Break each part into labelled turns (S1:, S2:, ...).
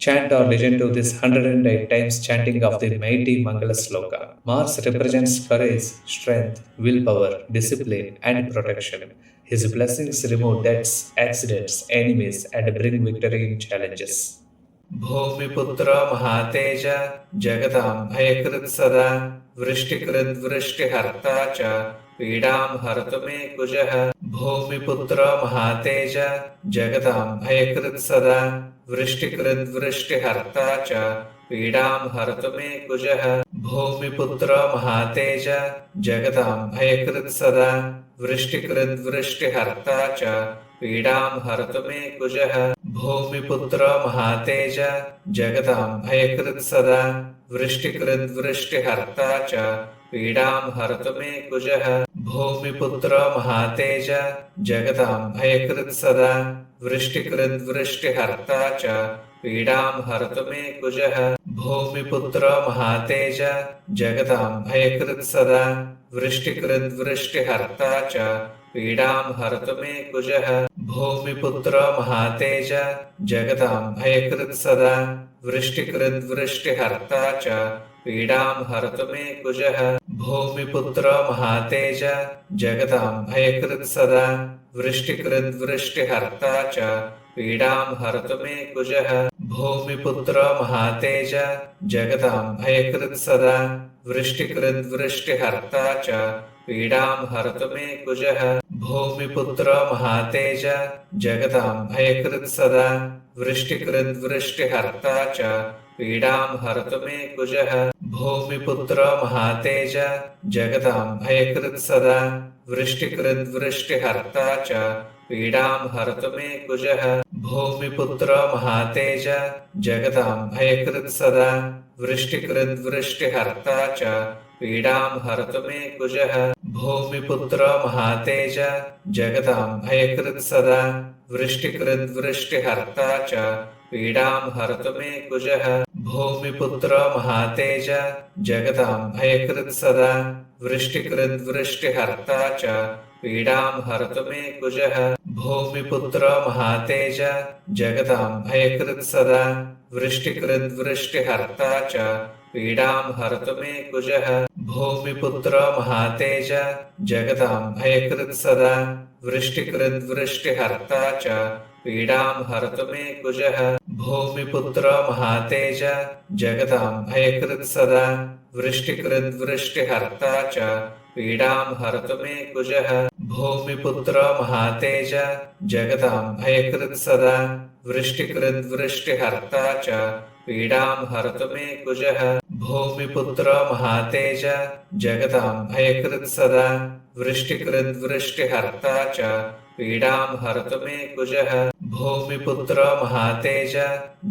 S1: Chant or listen to this 108 times chanting of the mighty Mangala Sloka. Mars represents courage, strength, willpower, discipline, and protection. His blessings remove deaths, accidents, enemies, and bring victory in challenges. भूमिपुत्र महातेज जगतां भयकृत् सदा वृष्टिकृद्वृष्टिहर्ता च पीडां हरतु मे कुजः भूमिपुत्र महातेज जगतां भयकृत् सदा वृष्टिकृद्वृष्टिहर्ता च पीडां हरतु मे कुजः भूमिपुत्र महातेज जगतां भयकृत् सदा वृष्टिकृद्वृष्टिहर्ता च पीडां हरतु मे कुजः भूमिपुत्र महातेज जगतां भयकृत् सदा वृष्टिकृद्वृष्टिहर्ता च पीडां हरतु मे कुजः भूमिपुत्र महातेज जगतां भयकृत् सदा वृष्टिकृद्वृष्टिहर्ता च पीडां हरतु मे कुजः भूमिपुत्र महातेज जगतां भयकृत् सदा वृष्टिकृद्वृष्टिहर्ता च पीडां हरतु मे कुजः भूमिपुत्र महातेज जगतां भयकृत् सदा वृष्टिकृद्वृष्टिहर्ता च पीडां हरतु मे कुजः भूमिपुत्र महातेज जगतां भयकृत् सदा वृष्टिकृद्वृष्टिहर्ता च पीडां हरतु मे कुजः भूमिपुत्र महातेज जगतां भयकृत् सदा वृष्टिकृद्वृष्टिहर्ता च पीडां हरतु मे कुजः भूमिपुत्र महातेज जगतां भयकृत् सदा वृष्टिकृद्वृष्टिहर्ता च पीडां हरतु मे कुजः भूमिपुत्र महातेज जगतां भयकृत् सदा वृष्टिकृद्वृष्टिहर्ता च पीडां हरतु मे कुजः भूमिपुत्र महातेज जगतां भयकृत् सदा वृष्टिकृद्वृष्टिहर्ता च पीडां हरतु मे कुजः भूमिपुत्र महातेज जगतां भयकृत् सदा वृष्टिकृद्वृष्टिहर्ता च पीडां हरतु मे कुजः भूमिपुत्र महातेज जगतां भयकृत् सदा वृष्टिकृद्वृष्टिहर्ता च पीडां हरतु मे कुजः भूमिपुत्र महातेज जगतां भयकृत् सदा वृष्टिकृद्वृष्टिहर्ता च पीडां हरतु मे कुजः भूमिपुत्र महातेज जगतां भयकृत् सदा वृष्टिकृद्वृष्टिहर्ता च पीडां हरतु मे कुजः भूमिपुत्र महातेज जगतां भयकृत् सदा वृष्टिकृद्वृष्टिहर्ता च पीडां हरतु मे कुजः भूमिपुत्र महातेज जगतां भयकृत् सदा वृष्टिकृद्वृष्टिहर्ता च पीडां हरतु मे कुजः भूमिपुत्र महातेज जगतां भयकृत् सदा वृष्टिकृद्वृष्टिहर्ता च पीडां हरतु मे कुजः भूमिपुत्र महातेज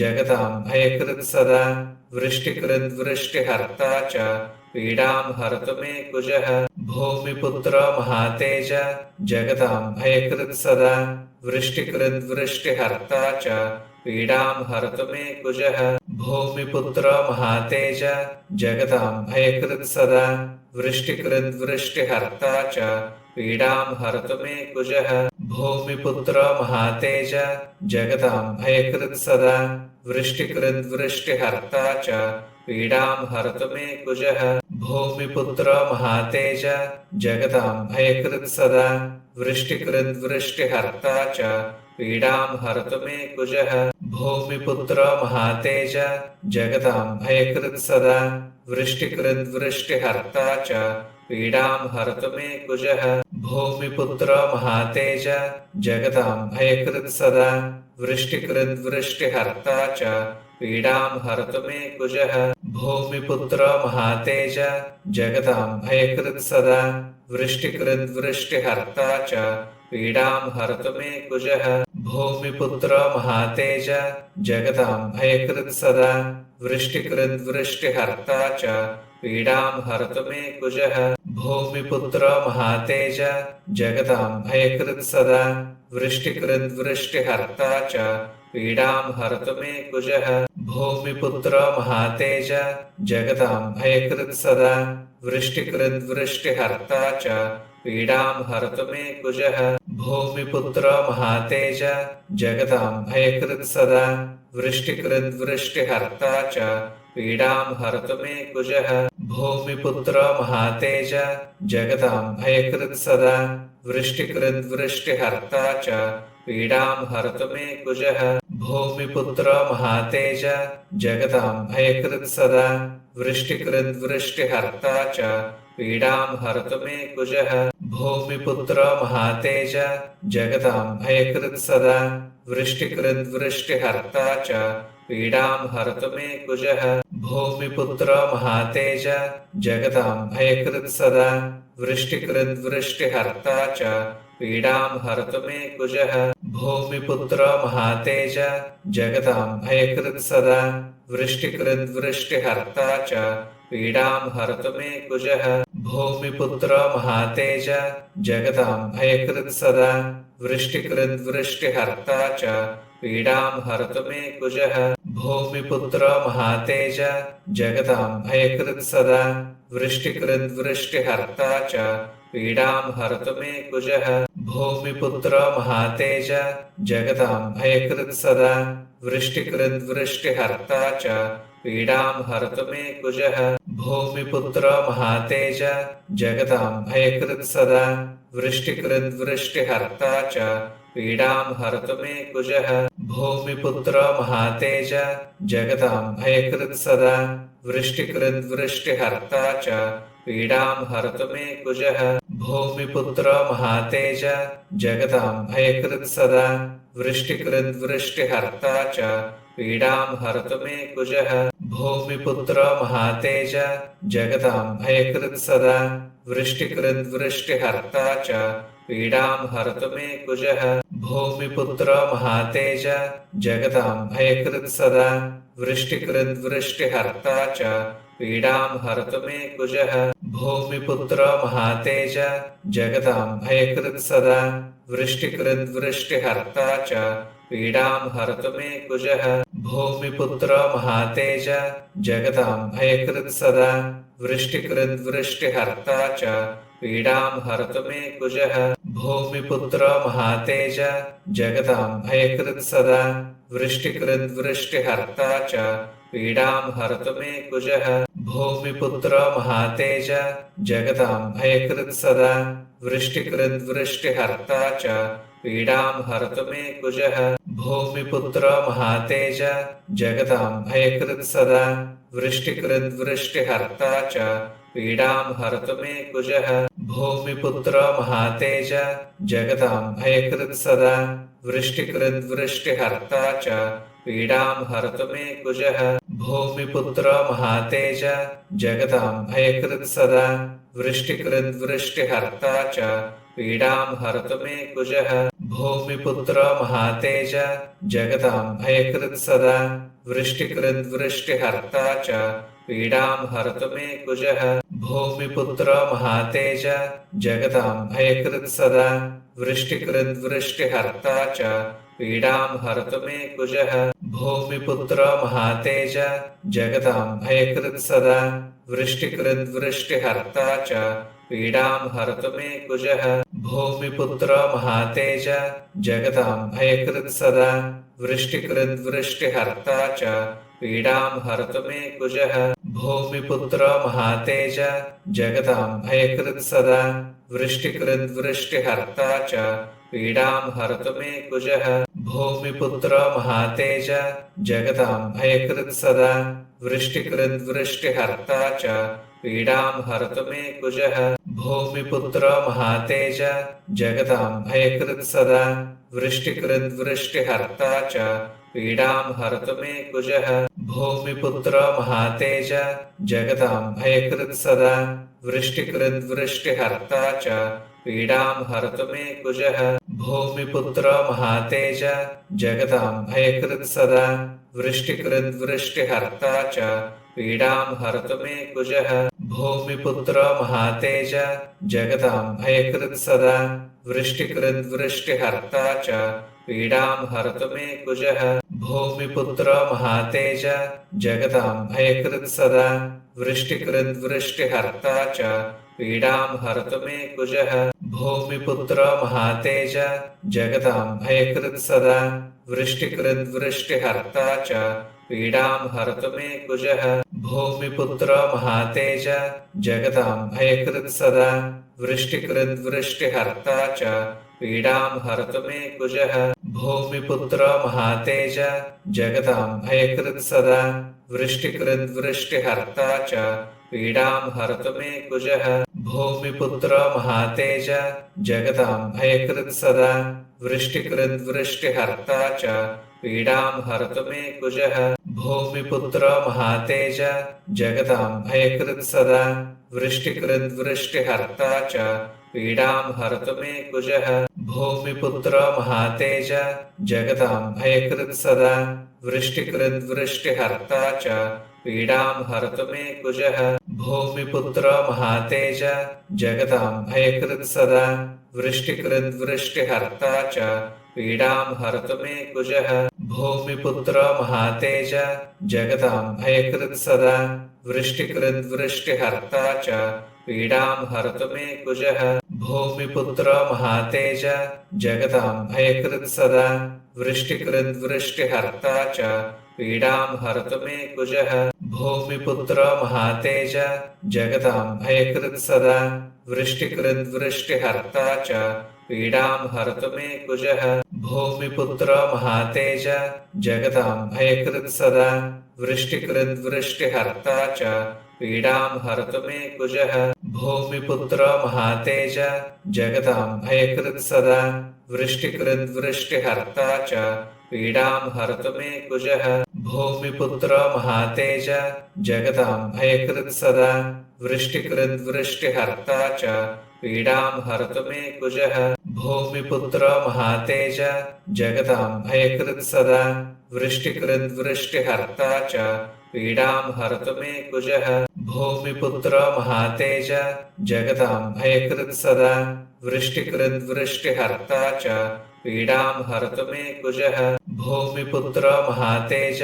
S1: जगतां भयकृत् सदा वृष्टिकृद्वृष्टिहर्ता च पीडां हरतु मे कुजः भूमिपुत्र महातेज जगतां भयकृत् सदा वृष्टिकृद्वृष्टिहर्ता च पीडां हरतु मे कुजः भूमिपुत्र महातेज जगतां भयकृत् सदा वृष्टिकृद्वृष्टिहर्ता च पीडां हरतु मे कुजः भूमिपुत्र महातेज जगतां भयकृत् सदा वृष्टिकृद्वृष्टिहर्ता च पीडां हरतु मे कुजः भूमिपुत्र महातेज जगतां भयकृत् सदा वृष्टिकृद्वृष्टिहर्ता च पीडां हरतु मे कुजः भूमिपुत्र महातेज जगतां भयकृत् सदा वृष्टिकृद्वृष्टिहर्ता च पीडां हरतु मे कुजः भूमिपुत्र महातेज जगतां भयकृत् सदा वृष्टिकृद्वृष्टिहर्ता च पीडां हरतु मे कुजः भूमिपुत्र महातेज जगतां भयकृत् सदा वृष्टिकृद्वृष्टिहर्ता च पीडां हरतु मे कुजः भूमिपुत्र महातेज जगतां भयकृत् सदा वृष्टिकृद्वृष्टिहर्ता च पीडां हरतु मे कुजः भूमिपुत्र महातेज जगतां भयकृत् सदा वृष्टिकृद्वृष्टिहर्ता च पीडां हरतु मे कुजः भूमिपुत्र महातेज जगतां भयकृत् सदा वृष्टिकृद्वृष्टिहर्ता च पीडां हरतु मे कुजः भूमिपुत्रो महातेज जगतां भयकृत् सदा वृष्टिकृद्वृष्टिहर्ता च पीडां हरतु मे कुजः भूमिपुत्रो महातेज जगतां भयकृत् सदा वृष्टिकृद्वृष्टिहर्ता च पीडां हरतु मे कुजः भूमिपुत्रो महातेज जगतां भयकृत् सदा वृष्टिकृद्वृष्टिहर्ता च पीडां हरतु मे कुजः भूमिपुत्रो महातेज जगतां भयकृत् सदा वृष्टिकृद्वृष्टिहर्ता च पीडां हरतु मे कुजः भूमिपुत्रो महातेज जगतां भयकृत् सदा वृष्टिकृद्वृष्टिहर्ता च पीडां हरतु मे कुजः भूमिपुत्रो महातेज जगतां भयकृत् सदा वृष्टिकृद्वृष्टिहर्ता च पीडां हरतु मे कुजः भूमिपुत्रो महातेज जगतां भयकृत् सदा वृष्टिकृद्वृष्टिहर्ता च पीडां हरतु मे कुजः भूमिपुत्रो महातेज जगतां भयकृत् सदा वृष्टिकृद्वृष्टिहर्ता च पीडां हरतु मे कुजः भूमिपुत्रो महातेज जगतां भयकृत् सदा वृष्टिकृद्वृष्टिहर्ता च पीडां हरतु मे कुजः भूमिपुत्रो महातेज जगतां भयकृत् सदा वृष्टिकृद्वृष्टिहर्ता च पीडां हरतु मे कुजः भूमिपुत्रो महातेज जगतां भयकृत् सदा वृष्टिकृद्वृष्टिहर्ता च पीडां हरतु मे कुजः भूमिपुत्रो महातेज जगतां भयकृत् सदा वृष्टिकृद्वृष्टिहर्ता च पीडां हरतु मे कुजः भूमिपुत्रो महातेज जगतां भयकृत् सदा वृष्टिकृद्वृष्टिहर्ता च पीडां हरतु मे कुजः भूमिपुत्रो महातेज जगतां भयकृत् सदा वृष्टिकृद्वृष्टिहर्ता च पीडां हरतु मे कुजः भूमिपुत्रो महातेज जगतां भयकृत् सदा वृष्टिकृद्वृष्टिहर्ता च पीडां हरतु मे कुजः भूमिपुत्रो महातेज जगतां भयकृत् सदा वृष्टिकृद्वृष्टिहर्ता च पीडां हरतु मे कुजः भूमिपुत्रो महातेज जगतां भयकृत् सदा वृष्टिकृद्वृष्टिहर्ता च पीडां हरतु मे कुजः भूमिपुत्रो महातेज जगतां भयकृत् सदा वृष्टिकृद्वृष्टिहर्ता च पीडां हरतु मे कुजः भूमिपुत्रो महातेज जगतां भयकृत् सदा वृष्टिकृद्वृष्टिहर्ता च पीडां हरतु मे कुजः भूमिपुत्रो महातेज जगतां भयकृत् सदा वृष्टिकृद्वृष्टिहर्ता च पीडां हरतु मे कुजः भूमिपुत्रो महातेज जगतां भयकृत् सदा वृष्टिकृद्वृष्टिहर्ता च पीडां हरतु मे कुजः भूमिपुत्रो महातेज जगतां भयकृत् सदा वृष्टिकृद्वृष्टिहर्ता च पीडां हरतु मे कुजः भूमिपुत्रो महातेज जगतां भयकृत् सदा वृष्टिकृद्वृष्टिहर्ता च पीडां हरतु मे कुजः भूमिपुत्रो महातेज जगतां भयकृत् सदा वृष्टिकृद्वृष्टिहर्ता च पीडां हरतु मे कुजः भूमिपुत्रो महातेज जगतां भयकृत् सदा वृष्टिकृद्वृष्टिहर्ता च पीडां हरतु मे कुजः भूमिपुत्रो महातेज जगतां भयकृत् सदा वृष्टिकृद्वृष्टिहर्ता च पीडां हरतु मे कुजः भूमिपुत्रो महातेज जगतां भयकृत् सदा वृष्टिकृद्वृष्टिहर्ता च पीडां हरतु मे कुजः भूमिपुत्रो महातेज जगतां भयकृत् सदा वृष्टिकृद्वृष्टिहर्ता च पीडां हरतु मे कुजः भूमिपुत्रो महातेज जगतां भयकृत् सदा वृष्टिकृद्वृष्टिहर्ता च पीडां हरतु मे कुजः भूमिपुत्रो महातेज जगतां भयकृत् सदा वृष्टिकृद्वृष्टिहर्ता च पीडां हरतु मे कुजः भूमिपुत्रो महातेज जगतां भयकृत् सदा वृष्टिकृद्वृष्टिहर्ता च पीडां हरतु मे कुजः भूमिपुत्रो महातेज जगतां भयकृत् सदा वृष्टिकृद्वृष्टिहर्ता च पीडां हरतु मे कुजः भूमिपुत्रो महातेज जगतां हयकृत् सदा वृष्टिकृद्वृष्टिहर्ता च पीडां हरतु मे कुजः भूमिपुत्रो महातेज जगतां हयकृत् सदा वृष्टिकृद्वृष्टिहर्ता च पीडां हरतु मे कुजः भूमिपुत्रो महातेज जगतां हयकृत् सदा वृष्टिकृद्वृष्टिहर्ता च पीडां हरतु मे कुजः भूमिपुत्रो महातेज जगतां हयकृत् सदा वृष्टिकृद्वृष्टिहर्ता च पीडां हरतु मे कुजः भूमिपुत्रो महातेज जगतां हयकृत् सदा वृष्टिकृद्वृष्टिहर्ता च पीडां हरतु मे कुजः भूमिपुत्रो महातेज जगतां हयकृत् सदा वृष्टिकृद्वृष्टिहर्ता च पीडां हरतु मे कुजः भूमिपुत्रो महातेज जगतां हयकृत् सदा वृष्टिकृद्वृष्टिहर्ता च पीडां हरतु मे कुजः भूमिपुत्रो महातेज जगतां हयकृत् सदा वृष्टिकृद्वृष्टिहर्ता च पीडां हरतु मे कुजः भूमिपुत्रो महातेज जगतां हयकृत् सदा वृष्टिकृद्वृष्टिहर्ता च पीडां हरतु मे कुजः भूमिपुत्रो महातेज जगतां हयकृत् सदा वृष्टिकृद्वृष्टिहर्ता च पीडां हरतु मे कुजः भूमिपुत्रो महातेज जगतां हयकृत् सदा वृष्टिकृद्वृष्टिहर्ता च पीडां हरतु मे कुजः भूमिपुत्रो महातेज जगतां हयकृत् सदा वृष्टिकृद्वृष्टिहर्ता च पीडां हरतु मे कुजः भूमिपुत्रो महातेज जगतां हयकृत् सदा वृष्टिकृद्वृष्टिहर्ता च पीडां हरतु मे कुजः भूमिपुत्रो महातेज जगतां हयकृत् सदा वृष्टिकृद्वृष्टिहर्ता च पीडां हरतु मे कुजः भूमिपुत्रो महातेज जगतां हयकृत् सदा वृष्टिकृद्वृष्टिहर्ता च पीडां हरतु मे कुजः भूमिपुत्रो महातेज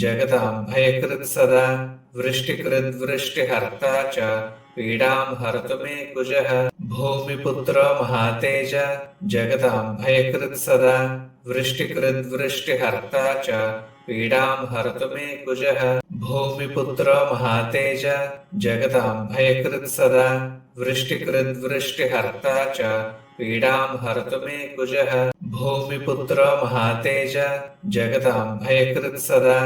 S1: जगतां हयकृत् सदा वृष्टिकृद्वृष्टिहर्ता च पीडां हरतु मे कुजः भूमिपुत्रो महातेज जगतां हयकृत् सदा वृष्टिकृद्वृष्टिहर्ता च पीडां हरतु मे कुजः भूमिपुत्रो महातेज जगतां हयकृत् सदा वृष्टिकृद्वृष्टिहर्ता च पीडां हरतु मे कुजः भूमिपुत्रो महातेज जगतां हयकृत् सदा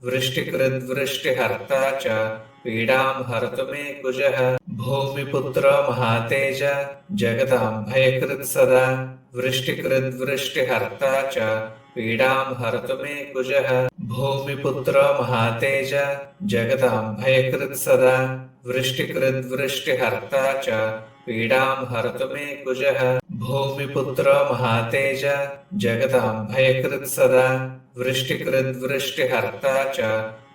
S1: वृष्टिकृद्वृष्टिहर्ता च पीडां हरतु मे कुजः भूमिपुत्रो महातेज जगतां हयकृत् सदा वृष्टिकृद्वृष्टिहर्ता च पीडां हरतु मे कुजः भूमिपुत्रो महातेज जगतां हयकृत् सदा वृष्टिकृद्वृष्टिहर्ता च पीडां हरतु मे कुजः भूमिपुत्रो महातेज जगतां हयकृत् सदा वृष्टिकृद्वृष्टिहर्ता च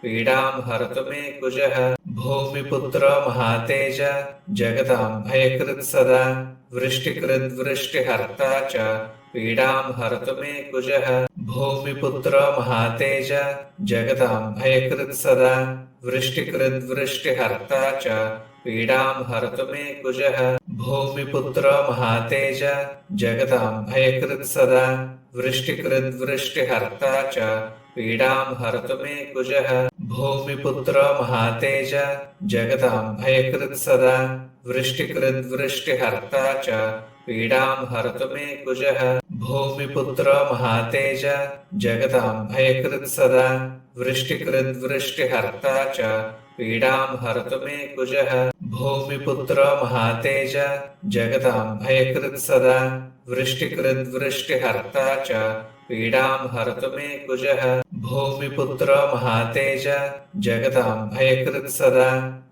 S1: पीडां हरतु मे कुजः भूमिपुत्रो महातेज जगतां हयकृत् सदा वृष्टिकृद्वृष्टिहर्ता च पीडां हरतु मे कुजः भूमिपुत्रो महातेज जगतां हयकृत् सदा वृष्टिकृद्वृष्टिहर्ता च पीडां हरतु मे कुजः भूमिपुत्रो महातेज जगतां हयकृत् सदा वृष्टिकृद्वृष्टिहर्ता च पीडां हरतु मे कुजः भूमिपुत्रो महातेज जगतां हयकृत् सदा वृष्टिकृद्वृष्टिहर्ता च पीडां हरतु मे कुजः भूमिपुत्रो महातेज जगतां हयकृत् सदा वृष्टिकृद्वृष्टिहर्ता च पीडां हरतु मे कुजः भूमिपुत्रो महातेज जगतां हयकृत् सदा वृष्टिकृद्वृष्टिहर्ता च पीडां हरतु मे कुजः भूमिपुत्रो महातेज जगतां हयकृत् सदा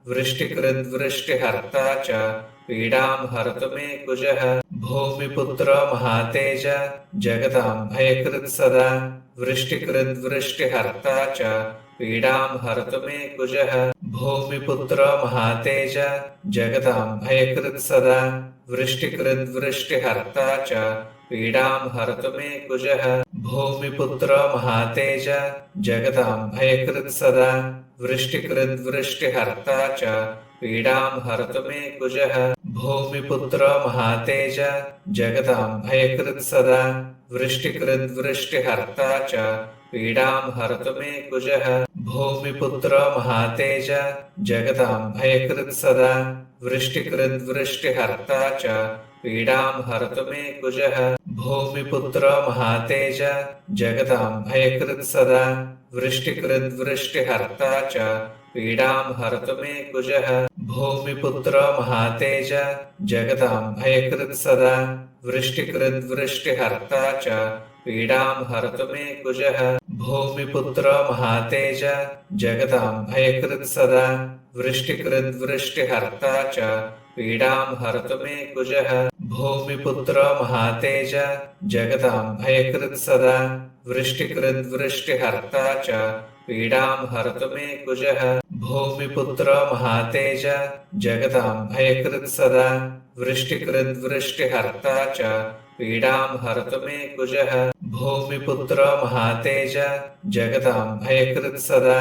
S1: वृष्टिकृद्वृष्टिहर्ता च पीडां हरतु मे कुजः भूमिपुत्रो महातेज जगतां हयकृत् सदा वृष्टिकृद्वृष्टिहर्ता च पीडां हरतु मे कुजः भूमिपुत्रो महातेज जगतां हयकृत् सदा वृष्टिकृद्वृष्टिहर्ता च पीडां हरतु मे कुजः भूमिपुत्रो महातेज जगतां हयकृत् सदा वृष्टिकृद्वृष्टिहर्ता च पीडां हरतु मे कुजः भूमिपुत्रो महातेज जगतां भयकृत् सदा वृष्टिकृद्वृष्टिहर्ता च पीडां हरतु मे कुजः भूमिपुत्रो महातेज जगतां भयकृत् सदा वृष्टिकृद्वृष्टिहर्ता च पीडां हरतु मे कुजः भूमिपुत्रो महातेज जगतां भयकृत् सदा वृष्टिकृद्वृष्टिहर्ता च पीडां हरतु मे कुजः भूमिपुत्रो महातेज जगतां भयकृत् सदा वृष्टिकृद्वृष्टिहर्ता च पीडां हरतु मे कुजः भूमिपुत्रो महातेज जगतां भयकृत् सदा वृष्टिकृद्वृष्टिहर्ता च पीडां हरतु मे कुजः भूमिपुत्रो महातेज जगतां भयकृत् सदा वृष्टिकृद्वृष्टिहर्ता च पीडां हरतु मे कुजः भूमिपुत्रो महातेज जगतां भयकृत् सदा वृष्टिकृद्वृष्टिहर्ता च पीडां हरतु मे कुजः भूमिपुत्रो महातेज जगतां भयकृत् सदा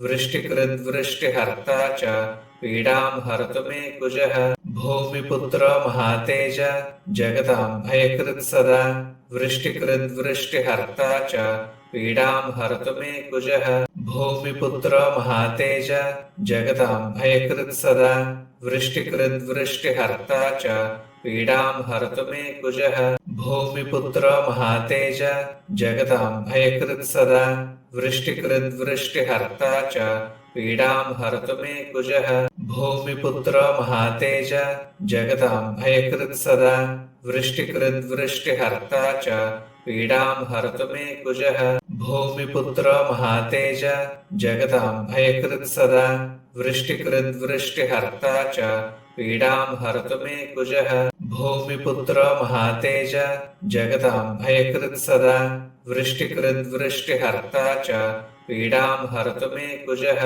S1: वृष्टिकृद्वृष्टिहर्ता च पीडां हरतु मे कुजः भूमिपुत्रो महातेज जगतां भयकृत् सदा वृष्टिकृद्वृष्टिहर्ता च पीडां हरतु मे कुजः भूमिपुत्रो महातेज जगतां भयकृत् सदा वृष्टिकृद्वृष्टिहर्ता च पीडां हरतु मे कुजः भूमिपुत्रो महातेज जगतां भयकृत् सदा वृष्टिकृद्वृष्टिहर्ता च पीडां हरतु मे कुजः भूमिपुत्रो महातेज जगतां भयकृत् सदा वृष्टिकृद्वृष्टिहर्ता च पीडां हरतु मे कुजः भूमिपुत्रो महातेज जगतां भयकृत् सदा वृष्टिकृद्वृष्टिहर्ता च पीडां हरतु मे कुजः भूमिपुत्रो महातेज जगतां भयकृत् सदा वृष्टिकृद्वृष्टिहर्ता च पीडां हरतु मे कुजः